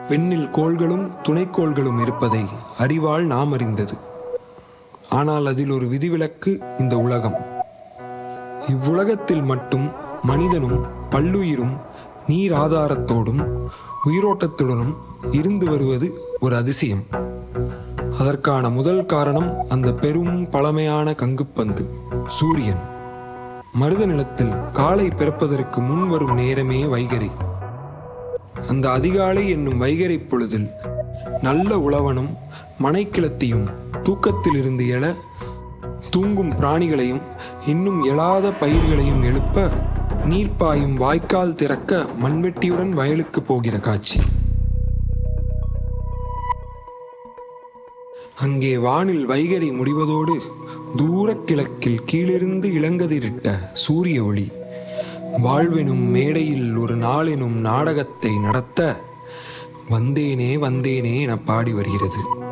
விண்ணில் கோள்களும் துணைக்கோள்களும் இருப்பதை அறிவால் நாம் அறிந்தது. ஆனால் அதில் ஒரு விதிவிலக்கு இந்த உலகம். இவ்வுலகத்தில் மட்டும் மனிதனும் பல்லுயிரும் நீர் ஆதாரத்தோடும் உயிரோட்டத்துடனும் இருந்து வருவது ஒரு அதிசயம். அதற்கான முதல் காரணம் அந்த பெரும் பழமையான கங்குப்பந்து சூரியன். மருத நிலத்தில் காலை பிறப்பதற்கு முன் வரும் நேரமே வைகறை. அந்த அதிகாலை என்னும் வைகறை பொழுதில் நல்ல உழவனும் மனைக்கிளத்தியும் தூக்கத்திலிருந்து எழ, தூங்கும் பிராணிகளையும் இன்னும் எழாத பயிர்களையும் எழுப்ப, நீர் பாயும் வாய்க்கால் திறக்க மண்வெட்டியுடன் வயலுக்கு போகிற காட்சி. அங்கே வானில் வைகறை முடிவதோடு தூரக் கிழக்கில் கீழிருந்து இளங்கதிரிட்ட சூரிய ஒளி வாழ்வெனும் மேடையில் ஒரு நாளெனும் நாடகத்தை நடத்த வந்தேனே வந்தேனே என பாடி வருகிறது.